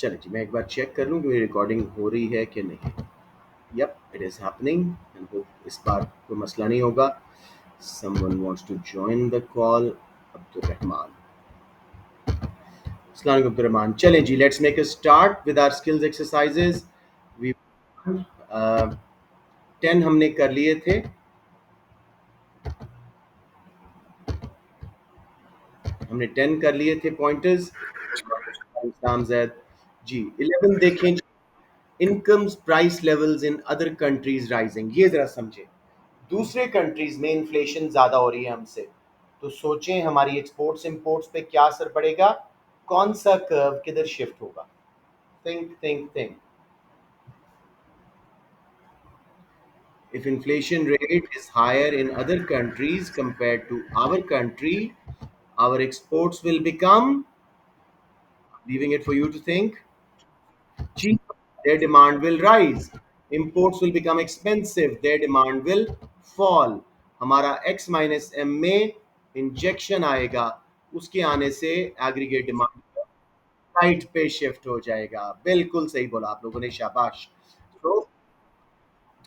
चलिए जी, मैं एक बार चेक कर लूँ कि मेरी रिकॉर्डिंग हो रही है कि नहीं। Yup, it is happening and hope इस बार कोई मसला नहीं होगा। Someone wants to join the call. Abdul Rahman. अस्सलाम वालेकुम अब्दुल रहमान। चलें जी, let's make a start with our skills exercises. We 10 हमने कर लिए थे। हमने 10 कर लिए थे पॉइंटर्स। इस्लाम जैद जी 11 देखें। Incomes price levels in other countries rising. ये जरा समझें, दूसरे कंट्रीज में इन्फ्लेशन ज़्यादा हो रही है हमसे, तो सोचें हमारी एक्सपोर्ट्स इंपोर्ट्स पे क्या असर पड़ेगा, कौन सा कर्व किधर शिफ्ट होगा। Think think think. If inflation rate is higher in other countries compared to our country, our exports will become, leaving it for you to think, cheaper. Their demand will rise. Imports will become expensive. Their demand will fall. हमारा X minus M में injection आएगा, उसके आने से aggregate demand right पे shift हो जाएगा। बिल्कुल सही बोला आप लोगों ने, शाबाश। तो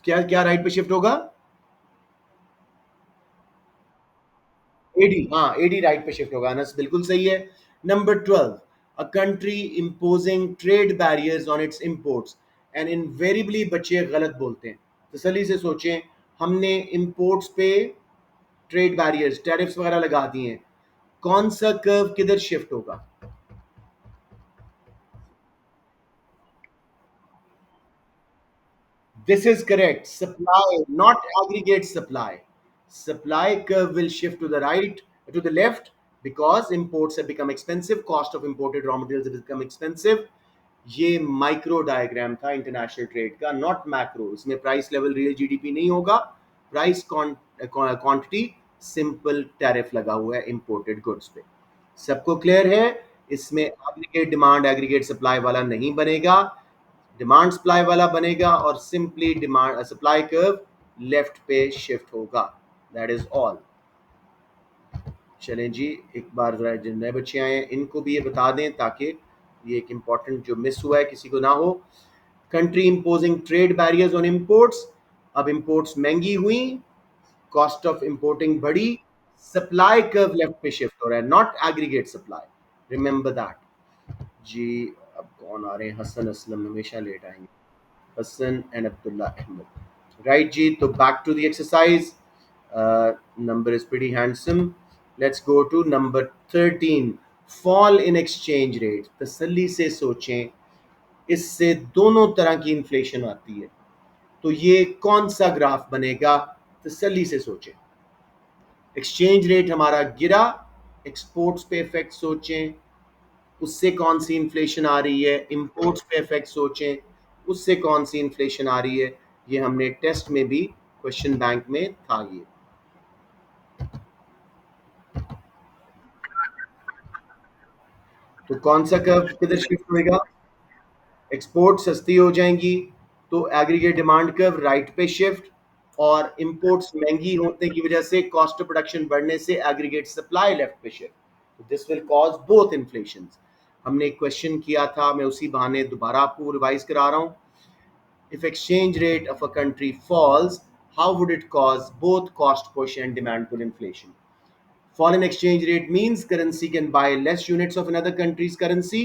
क्या क्या राइट पे शिफ्ट होगा? एडी, हाँ एडी राइट पे शिफ्ट होगा। अनस बिल्कुल सही है। Number 12, a country imposing trade barriers on it's imports. And invariably बच्चे गलत बोलते हैं, तसल्ली से सोचें। हमने इंपोर्ट्स पे ट्रेड बैरियर्स टैरिफ्स वगैरह लगा दिए हैं, कौन सा कर्व किधर शिफ्ट होगा? This is correct. Supply, not aggregate supply. Supply curve will shift to the right, to the left, because imports have become expensive. Cost of imported raw materials have become expensive. ये micro diagram था international trade का, not macro. इसमें price level real GDP नहीं होगा, price quantity simple tariff लगा हुआ है imported goods पे। सबको क्लियर है? इसमें एग्रीगेट डिमांड एग्रीगेट सप्लाई वाला नहीं बनेगा, डिमांड सप्लाई वाला बनेगा, और simply demand supply curve left पे शिफ्ट होगा। That is all. चलें जी, एक बार जरा जिन नए बच्चे आए हैं इनको भी ये बता दें ताकि ये एक इम्पॉर्टेंट जो मिस हुआ है किसी को ना हो। Country imposing trade barriers on imports. अब इंपोर्ट्स महंगी हुई, कॉस्ट ऑफ इंपोर्टिंग बढ़ी, सप्लाई कर्व लेफ्ट पे शिफ्ट हो रहा है, not aggregate supply. Remember that जी। अब कौन आ रहे हैं? हसन असलम हमेशा लेट आएंगे। हसन एंड अब्दुल्ला अहमद। राइट जी, तो back to the exercise. Number is pretty handsome. Let's go to number 13, fall in exchange rate. तसल्ली से सोचें, इससे दोनों तरह की इन्फ्लेशन आती है, तो ये कौन सा ग्राफ बनेगा? तसल्ली से सोचें। एक्सचेंज रेट हमारा गिरा, एक्सपोर्ट्स पे इफेक्ट सोचें, उससे कौन सी इन्फ्लेशन आ रही है। इंपोर्ट्स पे इफेक्ट सोचें, उससे कौन सी इन्फ्लेशन आ रही है। ये हमने टेस्ट में भी क्वेश्चन बैंक में था ये। तो कौन सा कर्व किधर शिफ्ट होएगा? एक्सपोर्ट सस्ती हो जाएंगी तो एग्रीगेट डिमांड कर्व राइट पे शिफ्ट, और इंपोर्ट्स महंगी होने की वजह से कॉस्ट ऑफ प्रोडक्शन बढ़ने से एग्रीगेट सप्लाई लेफ्ट पे shift. This will cause both inflation. हमने एक क्वेश्चन किया था, मैं उसी बहाने दोबारा आपको रिवाइज करा रहा हूँ। If exchange rate of a country falls, how would it cause both cost push and demand pull inflation? Foreign exchange rate means currency can buy less units of another country's currency.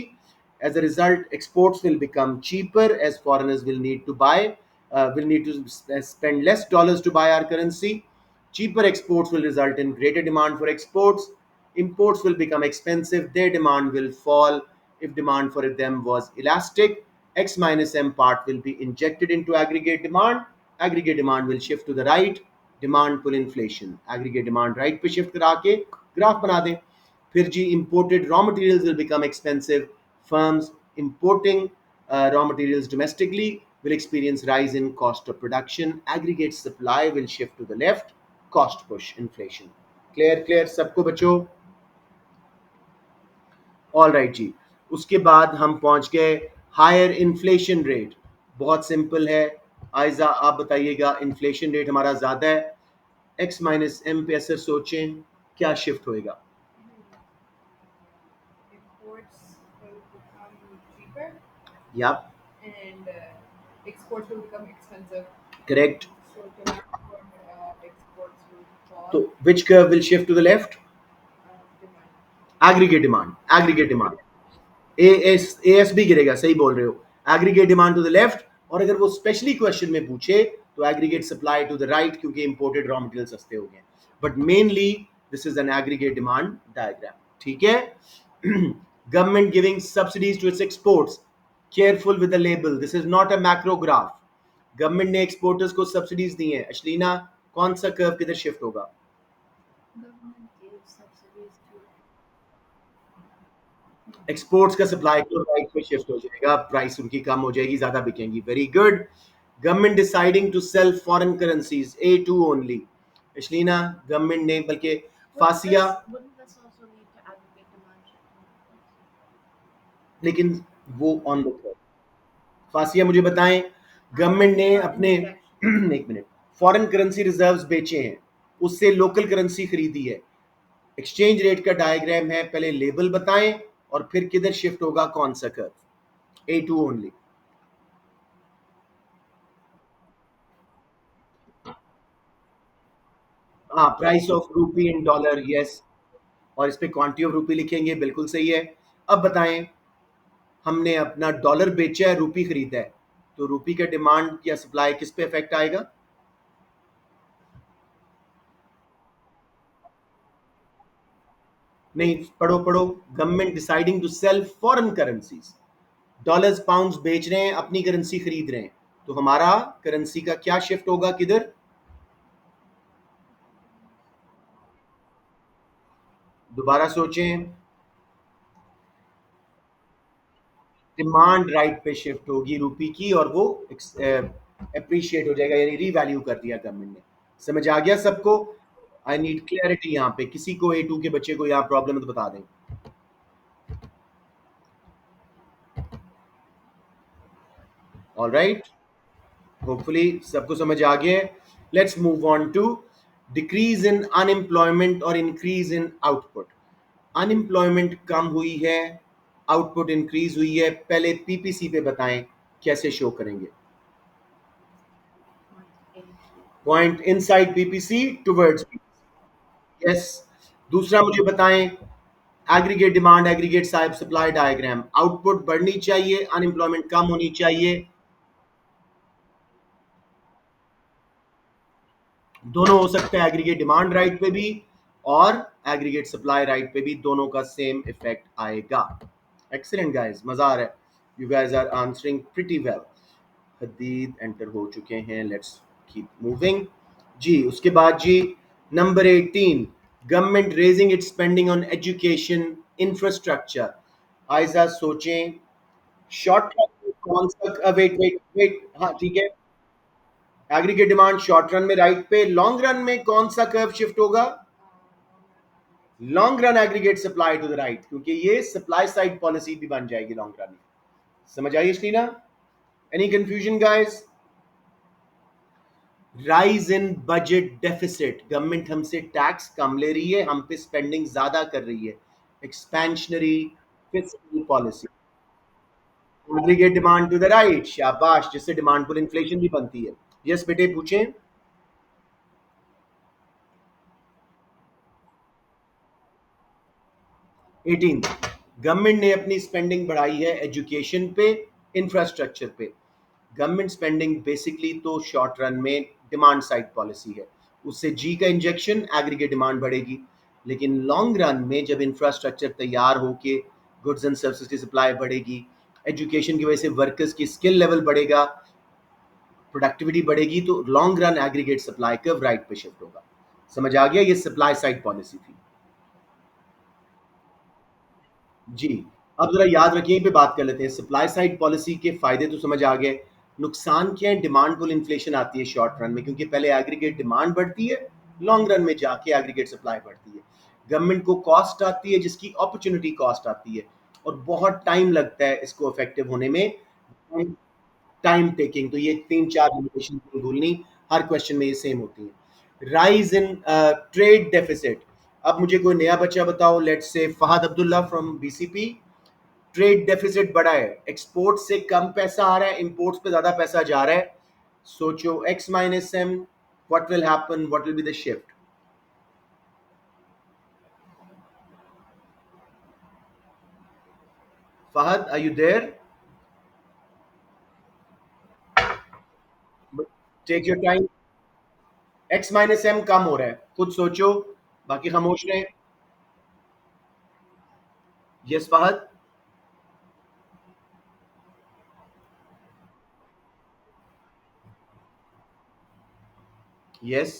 As a result, exports will become cheaper as foreigners will need to spend less dollars to buy our currency. Cheaper exports will result in greater demand for exports. Imports will become expensive, their demand will fall. If demand for them was elastic, X minus M part will be injected into aggregate demand. Aggregate demand will shift to the right, demand pull inflation. Aggregate demand right पे shift करा के graph बना दें। फिर जी, imported raw materials will become expensive. Firms importing raw materials domestically will experience rise in cost of production. Aggregate supply will shift to the left, cost push inflation. Clear clear सबको बच्चों? All right जी। उसके बाद हम पहुंच गए higher inflation rate. बहुत simple है, आयजा आप बताइएगा। इन्फ्लेशन रेट हमारा ज्यादा है, एक्स माइनस एम पे असर सोचें, क्या शिफ्ट होएगा? Imports will become cheaper. या करेक्ट. तो which curve will shift to the left? Aggregate demand. Aggregate demand. AS भी गिरेगा, सही बोल रहे हो. Aggregate demand to the left. और अगर वो स्पेशली क्वेश्चन में पूछे तो aggregate supply to the right, क्योंकि इंपोर्टेड रॉ मटेरियल सस्ते हो गए. But mainly this is an aggregate demand diagram. ठीक है. Government giving subsidies to its exports. Careful with the label, this is not a macrograph. Government ने exporters को subsidies दी हैं. अश्लीना, कौन सा कर्व किधर शिफ्ट होगा? एक्सपोर्ट्स का सप्लाई को राइट पे शिफ्ट हो जाएगा, प्राइस उनकी कम हो जाएगी, ज्यादा बिकेंगी. Very good. Government deciding to sell foreign currencies, A2 only. Ishlina, government ने बल्कि फासिया, लेकिन वो ऑन द फासिया मुझे बताएं. गवर्नमेंट ने अपने एक मिनट, फॉरेन करेंसी रिजर्व्स बेचे हैं, उससे लोकल करेंसी खरीदी है. एक्सचेंज रेट का डायग्राम है, पहले लेबल बताएं और फिर किधर शिफ्ट होगा कौन सा कर्व. A2 only. हाँ, price of rupee in dollar, yes. और इस पे क्वांटिटी ऑफ रूपी लिखेंगे, बिल्कुल सही है. अब बताएं, हमने अपना डॉलर बेचा है, रूपी खरीदा है, तो रूपी का डिमांड या सप्लाई किस पे इफेक्ट आएगा? नहीं, पढ़ो पढ़ो. Government deciding to sell foreign currencies. Dollars pounds बेच रहे हैं, अपनी करेंसी खरीद रहे हैं, तो हमारा करेंसी का क्या शिफ्ट होगा किधर? दोबारा सोचें. डिमांड राइट पे शिफ्ट होगी रूपी की, और वो अप्रिशिएट हो जाएगा, यानी रीवैल्यू कर दिया गवर्नमेंट ने. समझ आ गया सबको? I need clarity. यहाँ पे किसी को A2 के बच्चे को यहाँ प्रॉब्लम है तो बता दें. ऑल राइट, होपफुली सबको समझ आ गया. Let's move on to decrease in unemployment और इंक्रीज इन आउटपुट. अनएम्प्लॉयमेंट कम हुई है, आउटपुट इंक्रीज हुई है. पहले पीपीसी पे बताएं कैसे शो करेंगे. Point inside PPC towards. Yes. दूसरा मुझे बताएं, aggregate demand, aggregate supply diagram. Output बढ़नी चाहिए, अनएम्प्लॉयमेंट कम होनी चाहिए. दोनों हो सकता है, एग्रीगेट डिमांड राइट पे भी और एग्रीगेट सप्लाई राइट पे भी, दोनों का सेम इफेक्ट आएगा. एक्सीलेंट गाइस, मजा आ रहा है. You guys are answering pretty well. Hadeed enter हो चुके हैं. Let's keep moving. जी, उसके बाद जी, number 18, government raising its spending on education infrastructure. Aiza सोचें, शॉर्ट टर्म में कौन सा, वेट वेट वेट, हाँ ठीक है. एग्रीगेट डिमांड शॉर्ट रन में राइट पे, लॉन्ग रन में कौन सा कर्व शिफ्ट होगा? Long run aggregate supply to the right, क्योंकि ये सप्लाई साइड पॉलिसी भी बन जाएगी लॉन्ग रन में. समझ आइए Shreena? Any confusion guys? Rise in budget deficit. Government हमसे टैक्स कम ले रही है, हम पे स्पेंडिंग ज्यादा कर रही है. Expansionary fiscal policy. Aggregate demand to the right, शाबाश, जिससे डिमांड पुल इन्फ्लेशन भी बनती है. यस बेटे, पूछें. 18, गवर्नमेंट ने अपनी स्पेंडिंग बढ़ाई है एजुकेशन पे, इंफ्रास्ट्रक्चर पे. गवर्नमेंट स्पेंडिंग बेसिकली तो शॉर्ट रन में डिमांड साइड पॉलिसी है, उससे जी का इंजेक्शन, एग्रीगेट डिमांड बढ़ेगी. लेकिन लॉन्ग रन में जब इंफ्रास्ट्रक्चर तैयार होके गुड्स एंड सर्विसेज की सप्लाई बढ़ेगी, एजुकेशन की वजह से वर्कर्स की स्किल लेवल बढ़ेगा, प्रोडक्टिविटी बढ़ेगी, तो long run aggregate supply curve right पे शिफ्ट होगा. समझ आ गया? ये सप्लाई साइड पॉलिसी थी. जी. अब जरा याद रखिए, यहीं पे बात कर लेते हैं. सप्लाई साइड पॉलिसी के फायदे तो समझ आ गए. नुकसान क्या है? डिमांड पुल इन्फ्लेशन आती है शॉर्ट रन में, क्योंकि पहले एग्रीगेट डिमांड बढ़ती है, लॉन्ग रन में जाके एग्रीगेट सप्लाई बढ़ती है. गवर्नमेंट को कॉस्ट आती है, जिसकी अपॉर्चुनिटी कॉस्ट आती है, और बहुत टाइम लगता है इसको इफेक्टिव होने में. टाइम टेकिंग, तो ये तीन चार लिमिटेशन नहीं भूलनी, हर क्वेश्चन में ये सेम होती है. Rise in trade deficit. अब मुझे कोई नया बच्चा बताओ, let's say Fahad Abdullah from BCP. Trade deficit बढ़ा है, एक्सपोर्ट से कम पैसा आ रहा है, इंपोर्ट्स पे ज्यादा पैसा जा रहा है. सोचो X minus M, what will happen, what will be the shift? Fahad, are you there? Take your time. X minus M कम हो रहा है, खुद सोचो, बाकी खामोश रहे. Yes Fahad. Yes,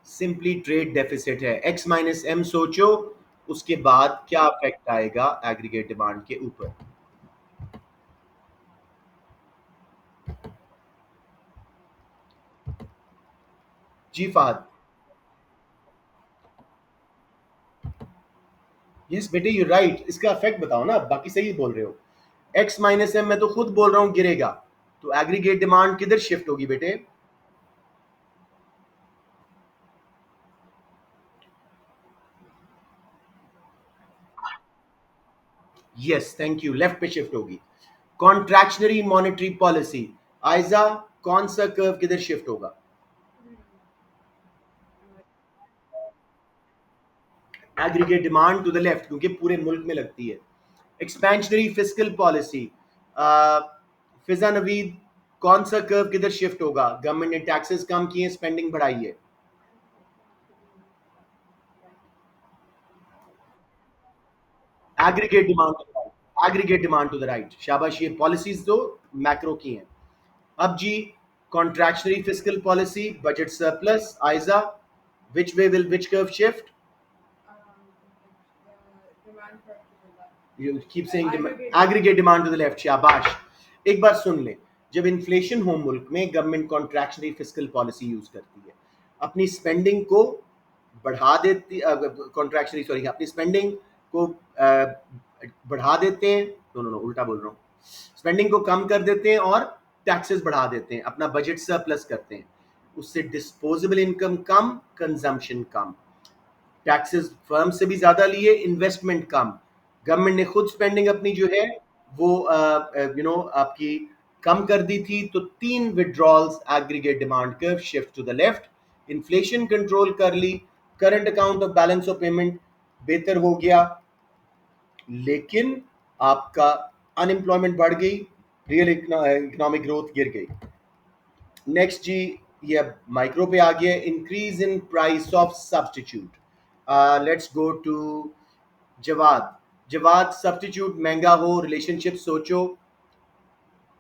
simply trade deficit है. एक्स माइनस एम सोचो, उसके बाद क्या इफेक्ट आएगा एग्रीगेट डिमांड के ऊपर? जी फहद. यस बेटे, यू राइट. इसका इफेक्ट बताओ ना, बाकी सही बोल रहे हो. एक्स माइनस एम, मैं तो खुद बोल रहा हूं गिरेगा, तो एग्रीगेट डिमांड किधर शिफ्ट होगी बेटे? यस, थैंक यू, लेफ्ट पे शिफ्ट होगी. कॉन्ट्रैक्शनरी मॉनेटरी पॉलिसी, आयजा, कौन सा कर्व किधर शिफ्ट होगा? Aggregate demand to the left, क्योंकि पूरे मुल्क में लगती है. Expansionary fiscal policy, Fiza Naveed, कौन सा कर्व किधर शिफ्ट होगा? गवर्नमेंट ने टैक्सेस कम किए, स्पेंडिंग बढ़ाई है. Aggregate demand to the right, aggregate demand to the right, शाबाश. ये पॉलिसीज तो मैक्रो की हैं. अब जी, contractionary fiscal policy, budget surplus, Aiza, which way will which curve shift? You keep saying aggregate demand to the left. शाबाश. एक बार सुन ले, जब इन्फ्लेशन हो मुल्क में, government contractionary fiscal policy use करती है, अपनी स्पेंडिंग को बढ़ा देती, कॉन्ट्रैक्शनरी सॉरी, अपनी स्पेंडिंग को बढ़ा देते हैं. नो नो नो, उल्टा बोल रहा हूँ. स्पेंडिंग को कम कर देते हैं और टैक्सेस बढ़ा देते हैं, अपना बजट सरप्लस करते हैं. उससे डिस्पोजेबल इनकम कम, कंजम्पशन कम. टैक्सेस फर्म से भी ज्यादा लिए, इन्वेस्टमेंट कम. गवर्नमेंट ने खुद स्पेंडिंग अपनी जो है वो आपकी कम कर दी थी, तो तीन withdrawals, aggregate demand curve shift to the left. Inflation control कर ली, current account of balance of payment बेहतर हो गया, लेकिन आपका अनएम्प्लॉयमेंट बढ़ गई, रियल इकोनॉमिक ग्रोथ गिर गई. नेक्स्ट जी, ये अब माइक्रो पे आ गया. Increase in price of substitute. Let's go to Jawad. Jawad, substitute महंगा हो, रिलेशनशिप सोचो,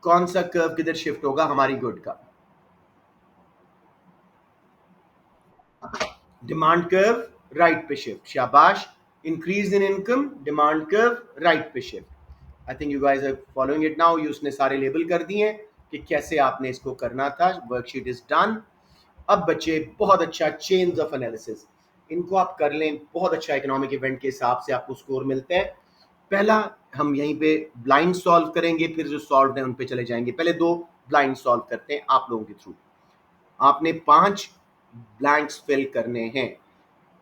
कौन सा कर्व किधर शिफ्ट होगा हमारी गुड का? डिमांड कर्व राइट पे शिफ्ट, शाबाश. Increase in income, demand curve right पे shift. I think you guys are following it now. You उसने सारे लेबल कर दिए हैं कि कैसे आपने इसको करना था. Worksheet is done. अब बच्चे, बहुत अच्छा चेन्स ऑफ एनालिसिस, इनको आप कर लें. बहुत अच्छा इकोनॉमिक इवेंट के हिसाब से आपको स्कोर मिलते हैं. पहला हम यहीं पे ब्लाइंड सॉल्व करेंगे, फिर जो सॉल्व है उन पे चले जाएंगे. पहले दो ब्लाइंड सॉल्व करते हैं आप लोगों के थ्रू. आपने 5 ब्लैंक्स फिल करने हैं.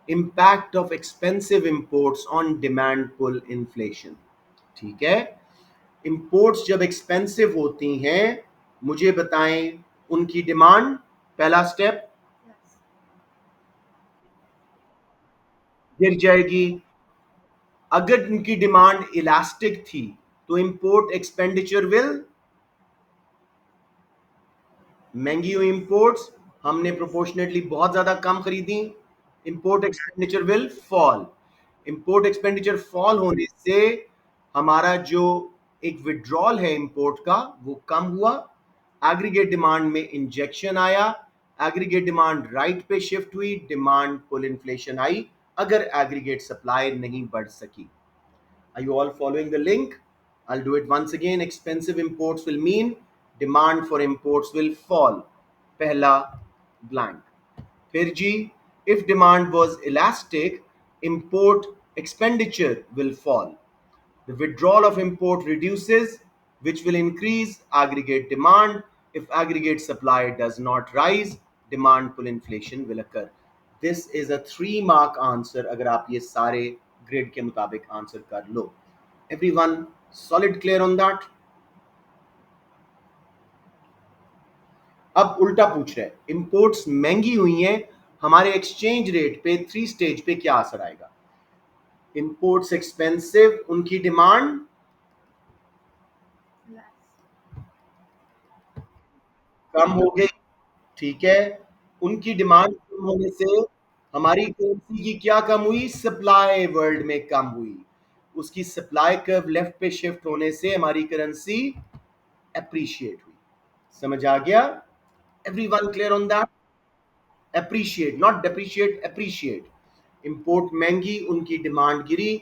Impact of expensive imports on demand pull inflation. ठीक है, इंपोर्ट्स जब एक्सपेंसिव होती हैं, मुझे बताएं उनकी डिमांड, पहला स्टेप, गिर जाएगी. अगर उनकी डिमांड इलास्टिक थी, तो इंपोर्ट एक्सपेंडिचर विल, महंगी हुई इंपोर्ट्स, हमने प्रोपोर्शनेटली बहुत ज्यादा कम खरीदी, import expenditure will fall. Import expenditure fall होने से हमारा जो एक विड्रॉल है इंपोर्ट का, वो कम हुआ. एग्रीगेट डिमांड में इंजेक्शन आया, एग्रीगेट डिमांड राइट पे शिफ्ट हुई, डिमांड पुल इन्फ्लेशन आई, अगर एग्रीगेट सप्लाई नहीं बढ़ सकी. Are you all following the link? I'll do it once again. Expensive imports will mean demand for imports will fall. पहला blank. फिर जी, if demand was elastic, import expenditure will fall. The withdrawal of import reduces, which will increase aggregate demand. If aggregate supply does not rise, demand pull inflation will occur. This is a 3 mark answer अगर आप ये सारे grid के मुताबिक answer कर लो. Everyone solid clear on that? अब उल्टा पूछ रहे हैं, इंपोर्ट्स महंगी हुई हैं, हमारे एक्सचेंज रेट पे थ्री स्टेज पे क्या असर आएगा? इंपोर्ट्स एक्सपेंसिव, उनकी डिमांड कम हो गई, ठीक है। उनकी डिमांड कम होने से हमारी करेंसी की क्या कम हुई? सप्लाई वर्ल्ड में कम हुई। उसकी सप्लाई कर्व लेफ्ट पे शिफ्ट होने से हमारी करेंसी एप्रिशिएट हुई। समझ आ गया? Everyone clear on that? Appreciate, not depreciate, appreciate. Import महंगी, उनकी डिमांड गिरी।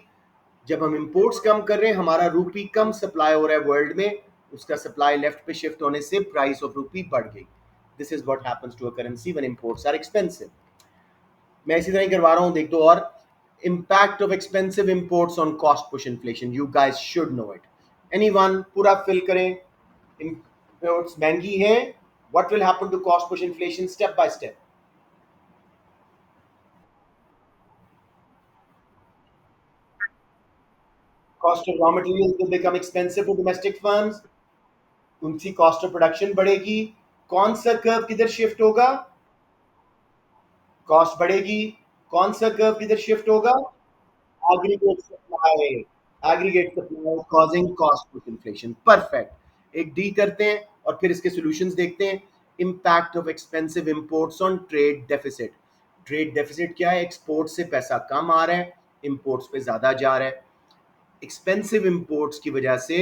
जब हम इंपोर्ट्स कम कर रहे हैं, हमारा रूपी कम सप्लाई हो रहा है वर्ल्ड में, उसका सप्लाई लेफ्ट पे शिफ्ट होने से प्राइस ऑफ रूपी बढ़ गई। This is what happens to a currency when imports are expensive. मैं इसी तरह ही करवा रहा हूं, देख दो और। Impact of expensive imports on cost push inflation, you guys should know it. Anyone पूरा फिल करें। इंपोर्ट्स महंगी हैं, what will happen to cost push inflation step by step? Cost of raw material will become expensive for domestic firms, उनकी cost of production बढ़ेगी। कौन सा curve किधर shift होगा? कॉस्ट बढ़ेगी। कौन सा कर्व किधर शिफ्ट होगा? Aggregate supply, aggregate supply causing cost push inflation. Perfect. एक डी करते हैं और फिर इसके सॉल्यूशंस देखते हैं। Impact of expensive imports on trade deficit. Trade deficit क्या है? एक्सपोर्ट से पैसा कम आ रहा है, इंपोर्ट्स पे ज्यादा जा रहा है। एक्सपेंसिव इंपोर्ट्स की वजह से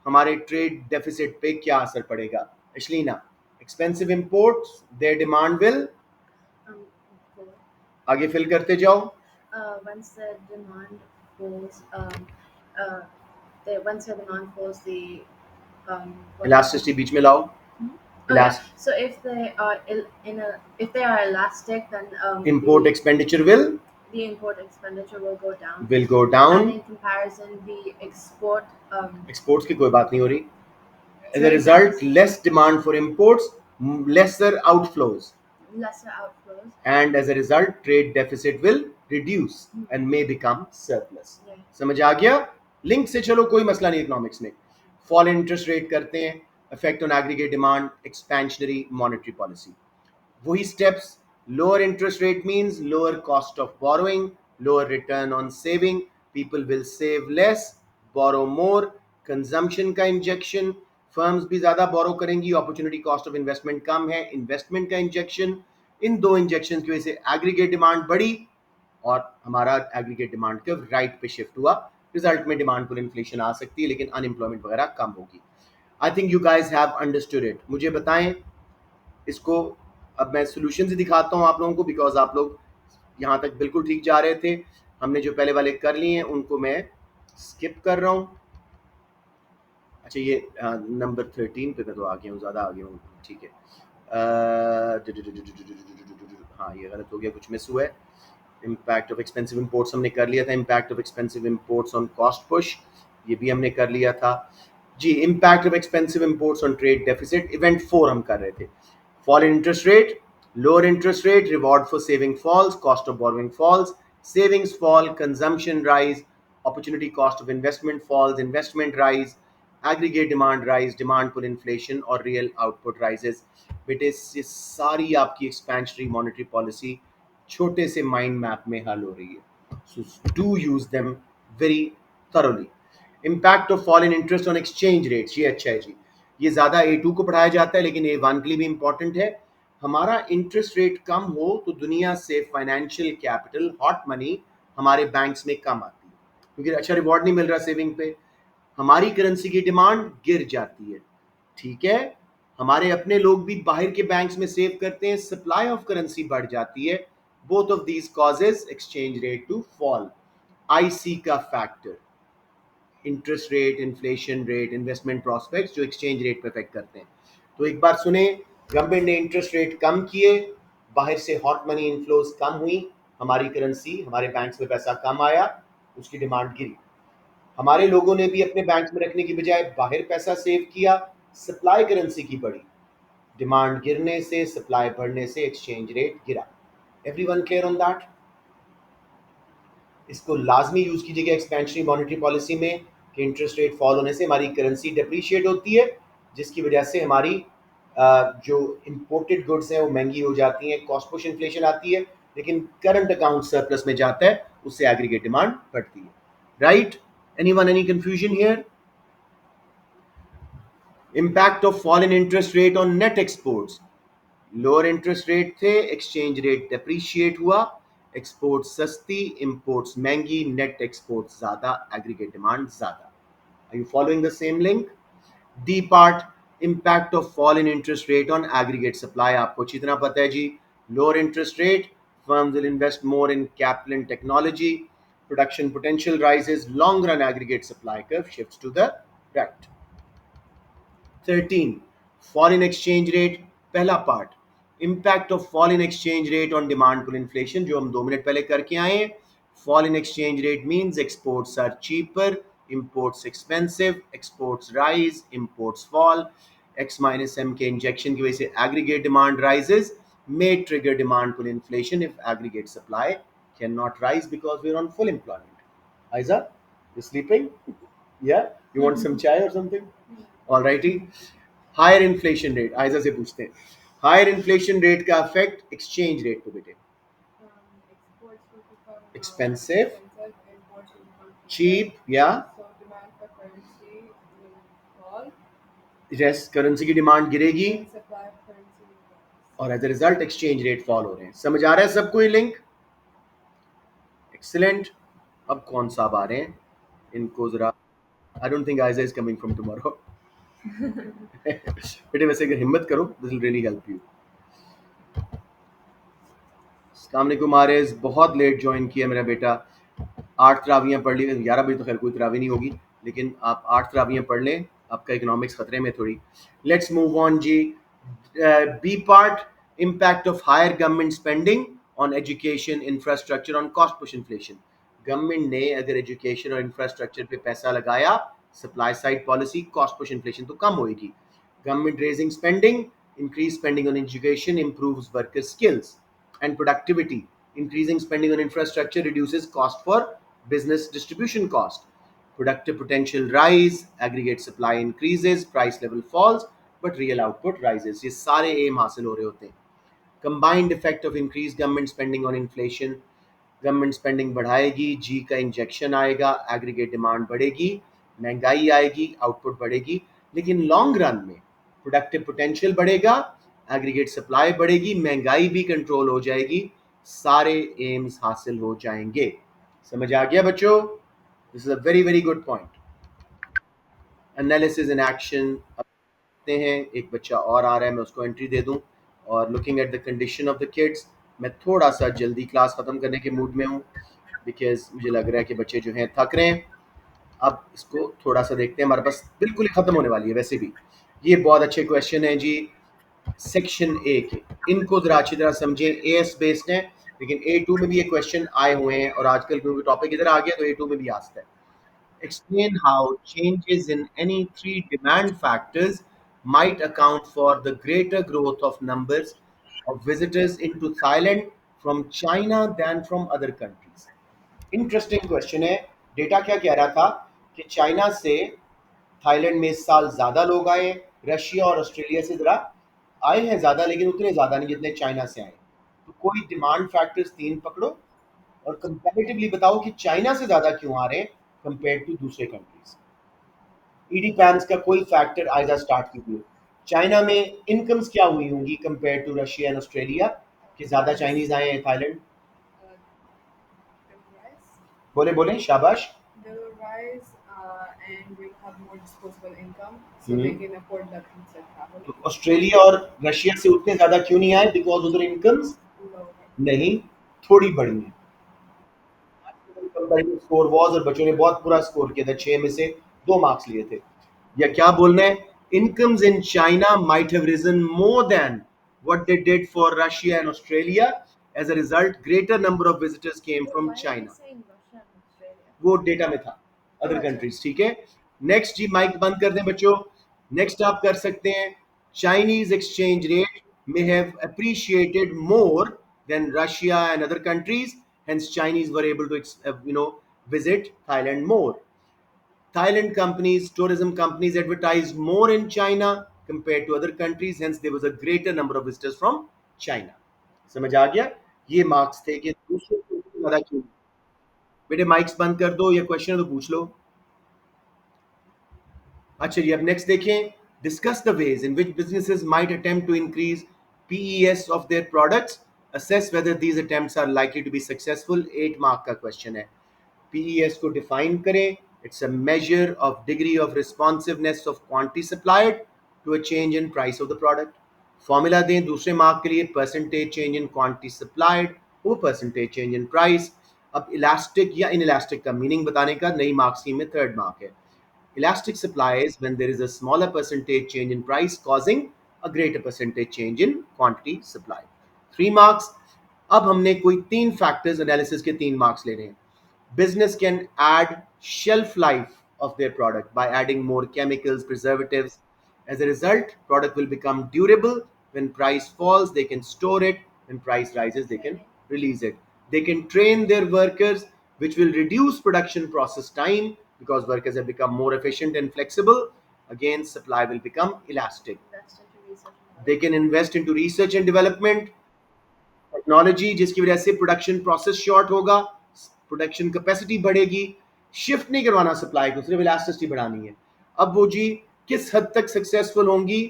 हमारे ट्रेड डेफिसिट पे क्या असर पड़ेगा? Ashlina, expensive imports their demand will, आगे फिल करते जाओ। Once the demand falls, once the demand falls, the elasticity बीच में लाओ। Oh, yeah. So if they are if they are elastic, then import expenditure will, the import expenditure will go down. Will go down. And in comparison, the exports की कोई बात नहीं हो रही. As a result, less demand for imports, lesser outflows. Lesser outflows. And as a result, trade deficit will reduce and may become surplus. Yeah. समझ आ गया? Link से चलो, कोई मसला नहीं इकोनॉमिक्स में। फॉल इन इंटरेस्ट रेट करते हैं, effect on aggregate demand, expansionary monetary policy. वही steps. Lower interest rate means lower cost of borrowing, lower return on saving, people will save less, borrow more, consumption का injection, firms भी ज्यादा borrow करेंगी, opportunity cost of investment कम है, investment का injection. इन दो injection की वजह से एग्रीगेट डिमांड बढ़ी और हमारा एग्रीगेट डिमांड के राइट पे शिफ्ट हुआ। रिजल्ट में डिमांड पर इन्फ्लेशन आ सकती है, लेकिन अनएम्प्लॉयमेंट वगैरह कम होगी। आई think you guys have understood it. मुझे बताएं इसको। अब मैं सोल्यूशन ही दिखाता हूं आप लोगों को, बिकॉज आप लोग यहाँ तक बिल्कुल ठीक जा रहे थे। हमने जो पहले वाले कर लिए हैं उनको मैं स्किप कर रहा हूँ। अच्छा, ये नंबर 13 पे मैं तो आ गया हूँ, ज़्यादा आ गया हूँ, ठीक है। हाँ, ये गलत हो गया, कुछ मिस हुआ है। इम्पैक्ट ऑफ एक्सपेंसिव इंपोर्ट्स हमने कर लिया था। Impact of expensive imports on cost push, ये भी हमने कर लिया था जी। Impact of expensive imports on trade deficit, event 4 हम कर रहे थे। Fall in interest rate, lower interest rate, reward for saving falls, cost of borrowing falls, savings fall, consumption rise, opportunity cost of investment falls, investment rise, aggregate demand rise, demand pull inflation और real output rises। बेटे ये सारी आपकी expansionary monetary policy छोटे से mind map में हल हो रही है। So do use them very thoroughly। Impact of fall in interest on exchange rates, ये अच्छा है जी। ये ज़्यादा A2 को पढ़ाया जाता है, लेकिन A1 के लिए भी इंपॉर्टेंट है। हमारा इंटरेस्ट रेट कम हो तो दुनिया से फाइनेंशियल कैपिटल, हॉट मनी हमारे बैंक्स में कम आती है, क्योंकि अच्छा रिवॉर्ड नहीं मिल रहा सेविंग पे। हमारी करेंसी की डिमांड गिर जाती है, ठीक है। हमारे अपने लोग भी बाहर के बैंक्स में सेव करते हैं, सप्लाई ऑफ करेंसी बढ़ जाती है। Both of these causes exchange rate to fall. IC का factor, interest rate, inflation rate, investment prospects, जो एक्सचेंज रेट पे इफेक्ट करते हैं। तो एक बार सुने, गवर्नमेंट ने इंटरेस्ट रेट कम किए, बाहर से हॉट मनी इनफ्लोज कम हुई, हमारी करेंसी, हमारे बैंक्स में पैसा कम आया, उसकी डिमांड गिरी। हमारे लोगों ने भी अपने बैंक में रखने की बजाय बाहर पैसा सेव किया, सप्लाई करेंसी की बढ़ी, डिमांड गिरने से, सप्लाई बढ़ने से एक्सचेंज रेट गिरा। Everyone clear on that? इसको लाजमी यूज कीजिएगा एक्सपेंशनरी मॉनेटरी पॉलिसी में कि इंटरेस्ट रेट फॉल होने से हमारी करेंसी डिप्रिशिएट होती है, जिसकी वजह से हमारी जो इंपोर्टेड गुड्स हैं वो महंगी हो जाती हैं, कॉस्ट पुश इन्फ्लेशन आती है, लेकिन करंट अकाउंट सरप्लस में जाता है, उससे एग्रीगेट डिमांड बढ़ती है. Right? Anyone any confusion here? Impact of fall in interest rate on net exports. Lower interest rate थे, एक्सचेंज रेट डेप्रीशिएट हुआ, एक्सपोर्ट सस्ती, इंपोर्ट्स महंगी, नेट एक्सपोर्ट ज्यादा, एग्रीगेट डिमांड ज्यादा. Are you following the same link? D part, impact of fall in interest rate on aggregate supply. आपको अच्छी तरह पता है जी, lower interest rate, firms will invest more in capital and technology, production potential rises, long run aggregate supply curve shifts to the right. 13, foreign exchange rate. पहला part, impact of foreign exchange rate on demand pull inflation, जो हम 2 मिनट पहले करके आए हैं. Foreign exchange rate means exports are cheaper, imports expensive, exports rise, imports fall. X minus M के injection की वजह से aggregate demand rises, may trigger demand pull inflation if aggregate supply cannot rise because we're on full employment. Aiza, you sleeping? Yeah, you want some chai or something? Alrighty. Higher inflation rate, Aiza से पूछते हैं, higher inflation rate का effect exchange rate पे बेटे. Expensive, cheap या yes, currency की डिमांड गिरेगी और as a result exchange rate fall हो रहे हैं. समझ आ रहा है सबको ये लिंक? एक्सीलेंट. अब कौन सा आ रहे हैं इनको जरा, I don't think Aiza is coming from tomorrow. बेटे वैसे अगर हिम्मत करो, this will really help you. अस्सलाम वालेकुम आरिज, बहुत लेट ज्वाइन किया मेरा बेटा. 8 तरावियाँ पढ़ ली, 11 बजे तो खैर कोई तरावी नहीं होगी, लेकिन आप 8 तरावियाँ पढ़ लें, आपका इकोनॉमिक्स खतरे में थोड़ी. लेट्स मूव ऑन जी. B part, impact of higher government spending on education, infrastructure, on cost push inflation. Government ने अगर एजुकेशन और इंफ्रास्ट्रक्चर पे पैसा लगाया, supply side policy, cost push inflation तो कम होएगी. Government raising spending, increased spending on education improves worker skills and productivity. Increasing spending on infrastructure reduces cost for business distribution cost. Productive potential rise, aggregate supply increases, price level falls, but real output rises. ये सारे aim हासिल हो रहे होते हैं. Combined effect of increased government spending on inflation, government spending बढ़ाएगी, जी का injection आएगा, एग्रीगेट डिमांड बढ़ेगी, महंगाई आएगी, आउटपुट बढ़ेगी, लेकिन लॉन्ग रन में प्रोडक्टिव पोटेंशियल बढ़ेगा, एग्रीगेट सप्लाई बढ़ेगी, महंगाई भी कंट्रोल हो जाएगी, सारे एम्स हासिल हो जाएंगे. समझ आ गया बच्चों? This is a very very good point. Analysis in action हैं. एक बच्चा और आ रहा है, मैं उसको एंट्री दे दूं. और looking at the condition of the kids, मैं थोड़ा सा जल्दी क्लास ख़त्म करने के मूड में हूँ, बिकॉज मुझे लग रहा है कि बच्चे जो हैं थक रहे हैं. अब इसको थोड़ा सा देखते हैं, हमारे पास बिल्कुल ही ख़त्म होने वाली है. वैसे भी ये बहुत अच्छे क्वेश्चन हैं जी सेक्शन ए के, इनको ज़रा अच्छी तरह समझें. ए एस बेस्ड हैं, लेकिन A2 में भी ये क्वेश्चन आए हुए हैं, और आजकल क्योंकि टॉपिक इधर आ गया तो A2 में भी आ सकता है. Explain how changes in any three demand factors might account for the greater growth of numbers of visitors into Thailand from China than from other countries. Interesting question है. डेटा क्या कह रहा था कि चाइना से थाईलैंड में इस साल ज्यादा लोग आए, रशिया और ऑस्ट्रेलिया से जरा आए हैं ज्यादा, लेकिन उतने ज्यादा नहीं जितने चाइना से आए. तो कोई डिमांड फैक्टर्स 3 पकड़ो और कंपैरेटिवली बताओ कि चाइना से ज्यादा क्यों आ रहे हैं कंपेयर टू दूसरे कंट्रीज. ईडी पैम्स का कोई फैक्टर आइजा स्टार्ट कीजिए. चाइना में इनकम्स क्या हुई होंगी compare to Russia and Australia, कि ज्यादा चाइनीज आए हैं थाईलैंड? बोले बोले शाबाश. तो ऑस्ट्रेलिया और रशिया से उतने ज्यादा क्यों नहीं आए? बिकॉज उधर इनकम्स नहीं, थोड़ी बढ़ी है. स्कोर वॉज, और बच्चों ने बहुत पूरा स्कोर किया था, 6 में से 2 मार्क्स लिए थे. या क्या बोलना है? Incomes in China might have risen more than what they did for Russia and Australia. As a result greater number of visitors came from China. वो डेटा में था, अदर कंट्रीज. ठीक है, नेक्स्ट जी, माइक बंद कर दें बच्चों. नेक्स्ट आप कर सकते हैं, Chinese exchange rate may have appreciated more than Russia and other countries, hence Chinese were able to visit Thailand more. Thailand companies, tourism companies advertised more in China compared to other countries. Hence, there was a greater number of visitors from China. समझ आ गया? ये marks थे कि दूसरे को ज्यादा क्यों। बेटे माइक्स बंद कर दो, या क्वेश्चन है तो पूछ लो। अच्छा जी, अब नेक्स्ट देखें। Discuss the ways in which businesses might attempt to increase PES of their products, assess whether these attempts are likely to be successful. 8 mark का क्वेश्चन है। पीईएस को डिफाइन करें। It's a measure of degree of responsiveness of quantity supplied to a change in price of the product. Formula दें दूसरे mark के लिए, percentage change in quantity supplied वो percentage change in price. अब elastic या in elastic का meaning बताने का नई मार्क स्कीम में 3rd मार्क है। Elastic supply is when there is a smaller percentage change in price causing a greater percentage change in quantity supply. 3 marks. अब हमने कोई 3 factors analysis के 3 marks लेने हैं। Business can add shelf life of their product by adding more chemicals, preservatives. As a result, product will become durable. When price falls, they can store it. When price rises, they can release it. They can train their workers, which will reduce production process time because workers have become more efficient and flexible. Again, supply will become elastic. They can invest into research and development, technology, जिसकी वजह से production process short होगा, production capacity बढ़ेगी। Shift नहीं करवाना supply को, सिर्फ elasticity बढ़ानी है। अब वो जी किस हद तक सक्सेसफुल होंगी,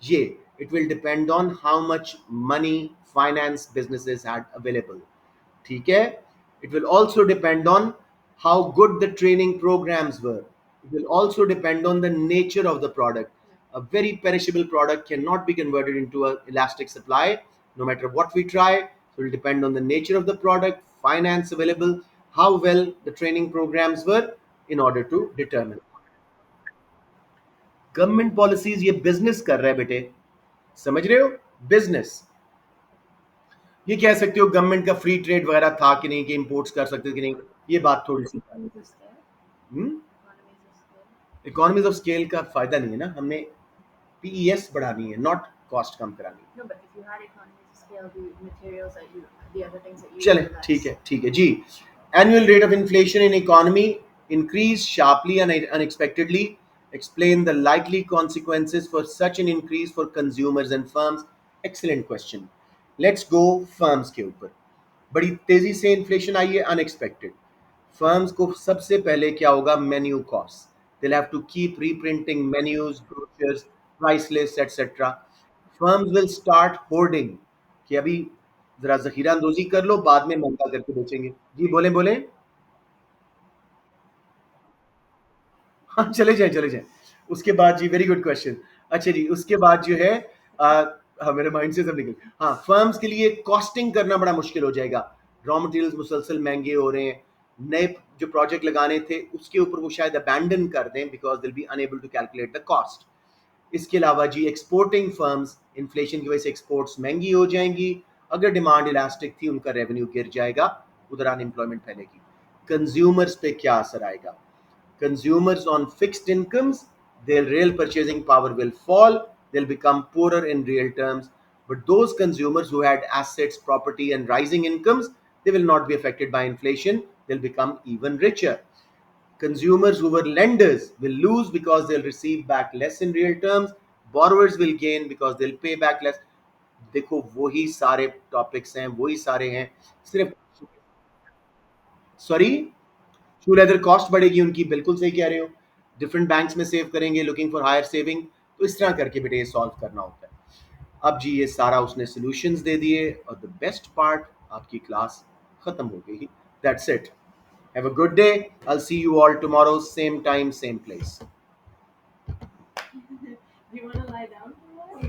ये it will depend on how much money finance businesses had available. ठीक है। It will also depend on how good the training programs were. It will also depend on the nature of the product. A very perishable product cannot be converted into an elastic supply no matter what we try. So it will depend on the nature of the product, finance available, how well the training programs were in order to determine. Government policies ये business कर रहा है बेटे, समझ रहे हो? Business, ये कह सकते हो गवर्नमेंट का फ्री ट्रेड वगैरह था कि नहीं, कि इंपोर्ट्स कर सकते कि नहीं, ये बात थोड़ी सी। इकोनॉमीज ऑफ स्केल का फायदा नहीं है ना, हमने पीईएस बढ़ानी है, नॉट कॉस्ट कम करानी है। चले ठीक है जी। Annual rate of inflation in economy increase sharply and unexpectedly. Explain the likely consequences for such an increase for consumers and firms. Excellent question. Let's go firms के ऊपर। बड़ी तेजी से इन्फ्लेशन आई है, अनएक्सपेक्टेड। फर्म्स को सबसे पहले क्या होगा, menu cost. They'll have to keep reprinting menus, brochures, price lists, etc. Firms will start hoarding कि अभी जरा जखीरा अंदोजी कर लो, बाद में महंगा करके बेचेंगे। जी बोले बोले। हाँ चले जाए। उसके बाद जी, वेरी गुड क्वेश्चन। अच्छा जी, उसके बाद जो है हाँ मेरे माइंड से सब निकल। हाँ, फर्म्स के लिए कॉस्टिंग करना बड़ा मुश्किल हो जाएगा। रॉ मटेरियल्स मुसलसल महंगे हो रहे हैं। नए जो प्रोजेक्ट लगाने थे उसके ऊपर वो शायद अबैंडन कर दें because they'll be unable to calculate the cost. इसके अलावा जी एक्सपोर्टिंग फर्म्स, इन्फ्लेशन की वजह से एक्सपोर्ट्स महंगी हो जाएंगी। अगर डिमांड इलास्टिक थी, उनका रेवेन्यू गिर जाएगा, उधर अनएम्प्लॉयमेंट फैलेगी। कंज्यूमर्स पे क्या असर आएगा? Consumers on fixed incomes, their real purchasing power will fall, they'll become poorer in real terms. But those consumers who had assets, property, and rising incomes, they will not be affected by inflation, they'll become even richer. Consumers who were lenders will lose because they'll receive back less in real terms. Borrowers will gain because they'll pay back less. देखो वही सारे topics हैं, वही सारे हैं, सिर्फ sorry शू leather cost बढ़ेगी उनकी, बिल्कुल सही कह रहे हो। डिफरेंट बैंक्स में सेव करेंगे, लुकिंग फॉर हायर सेविंग। तो इस तरह करके बेटे ये सॉल्व करना होता है। अब जी ये सारा उसने सॉल्यूशंस दे दिए और द बेस्ट पार्ट, आपकी क्लास खत्म हो गई। That's it. Have a good day. I see you all tomorrow, same time same place.